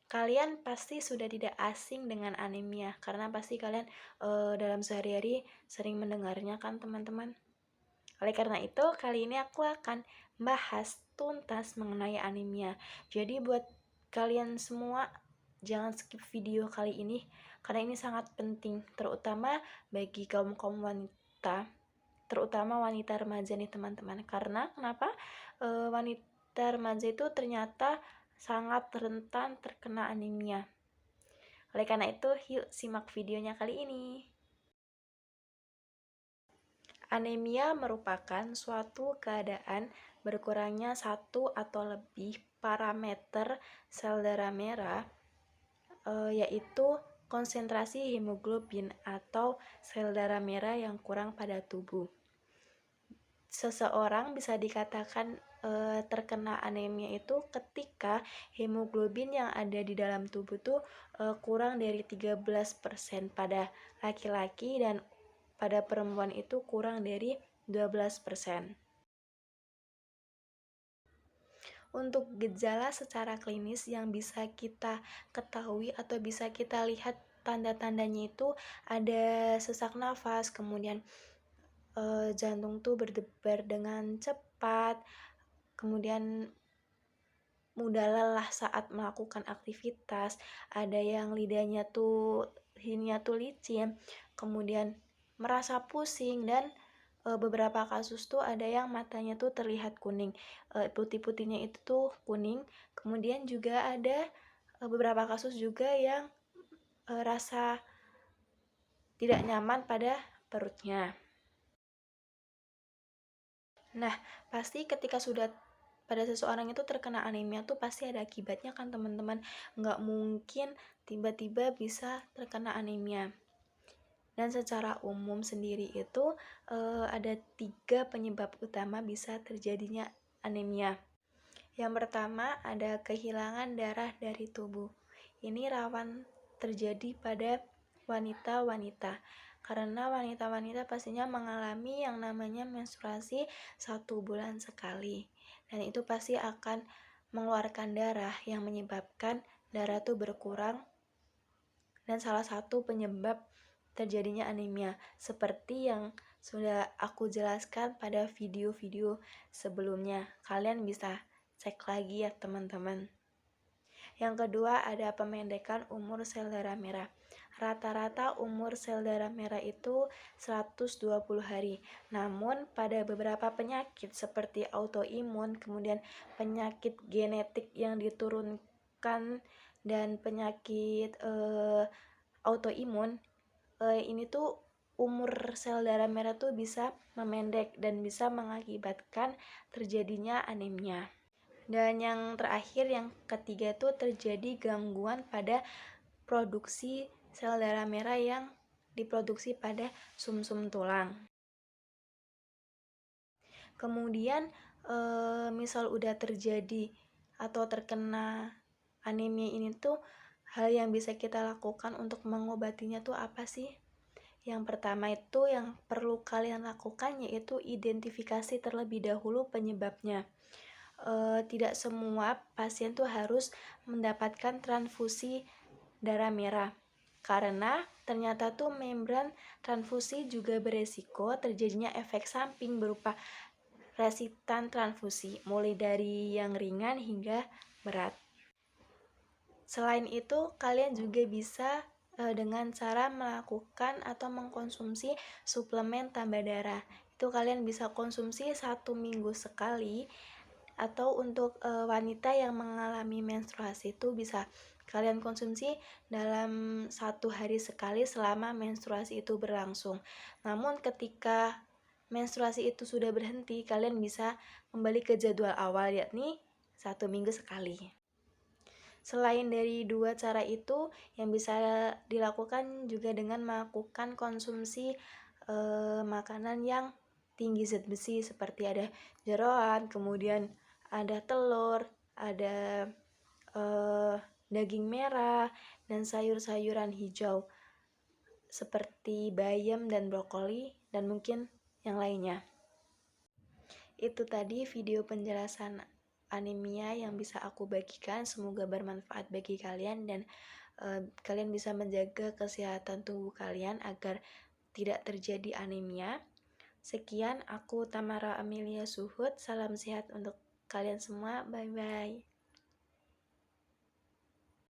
Kalian pasti sudah tidak asing dengan anemia, karena pasti kalian dalam sehari-hari sering mendengarnya kan teman-teman. Oleh karena itu, kali ini aku akan bahas tuntas mengenai anemia. Jadi buat kalian semua, jangan skip video kali ini, karena ini sangat penting, terutama bagi kaum-kaum wanita, terutama wanita remaja nih teman-teman. Karena kenapa? Wanita remaja itu ternyata sangat rentan terkena anemia. Oleh karena itu, yuk simak videonya kali ini. Anemia merupakan suatu keadaan berkurangnya satu atau lebih parameter sel darah merah, yaitu konsentrasi hemoglobin atau sel darah merah yang kurang pada tubuh. Seseorang bisa dikatakan terkena anemia itu ketika hemoglobin yang ada di dalam tubuh tuh kurang dari 13% pada laki-laki, dan pada perempuan itu kurang dari 12%. Untuk gejala secara klinis yang bisa kita ketahui atau bisa kita lihat tanda-tandanya itu ada sesak nafas, kemudian jantung tuh berdebar dengan cepat, kemudian mudah lelah saat melakukan aktivitas, ada yang lidahnya tuh licin, kemudian merasa pusing, dan beberapa kasus tuh ada yang matanya tuh terlihat kuning, putih-putihnya itu tuh kuning. Kemudian juga ada beberapa kasus juga yang rasa tidak nyaman pada perutnya. Nah, pasti ketika sudah pada seseorang itu terkena anemia tuh pasti ada akibatnya kan teman-teman. Nggak mungkin tiba-tiba bisa terkena anemia. Dan secara umum sendiri itu ada 3 penyebab utama bisa terjadinya anemia. Yang pertama ada kehilangan darah dari tubuh. Ini rawan terjadi pada wanita-wanita, karena wanita-wanita pastinya mengalami yang namanya menstruasi 1 bulan sekali, dan itu pasti akan mengeluarkan darah yang menyebabkan darah tuh berkurang, dan salah satu penyebab terjadinya anemia seperti yang sudah aku jelaskan pada video-video sebelumnya. Kalian bisa cek lagi ya teman-teman. Yang kedua ada pemendekan umur sel darah merah. Rata-rata umur sel darah merah itu 120 hari. Namun pada beberapa penyakit seperti autoimun, kemudian penyakit genetik yang diturunkan, dan penyakit autoimun, ini tuh umur sel darah merah tuh bisa memendek dan bisa mengakibatkan terjadinya anemia. Dan yang terakhir, yang ketiga tuh terjadi gangguan pada produksi sel darah merah yang diproduksi pada sumsum tulang. Kemudian misal udah terjadi atau terkena anemia ini tuh, hal yang bisa kita lakukan untuk mengobatinya tuh apa sih? Yang pertama itu yang perlu kalian lakukan yaitu identifikasi terlebih dahulu penyebabnya. Tidak semua pasien tuh harus mendapatkan transfusi darah merah, karena ternyata tuh membran transfusi juga beresiko terjadinya efek samping berupa resitan transfusi, mulai dari yang ringan hingga berat. Selain itu, kalian juga bisa dengan cara melakukan atau mengkonsumsi suplemen tambah darah. Itu kalian bisa konsumsi 1 minggu sekali, atau untuk wanita yang mengalami menstruasi itu bisa kalian konsumsi dalam 1 hari sekali selama menstruasi itu berlangsung. Namun ketika menstruasi itu sudah berhenti, kalian bisa kembali ke jadwal awal, yakni 1 minggu sekali. Selain dari 2 cara itu, yang bisa dilakukan juga dengan melakukan konsumsi makanan yang tinggi zat besi, seperti ada jeroan, kemudian ada telur, ada daging merah, dan sayur-sayuran hijau seperti bayam dan brokoli, dan mungkin yang lainnya. Itu tadi video penjelasan anemia yang bisa aku bagikan. Semoga bermanfaat bagi kalian dan kalian bisa menjaga kesehatan tubuh kalian agar tidak terjadi anemia. Sekian, aku Tamara Amelia Suhud. Salam sehat untuk kalian semua. Bye-bye.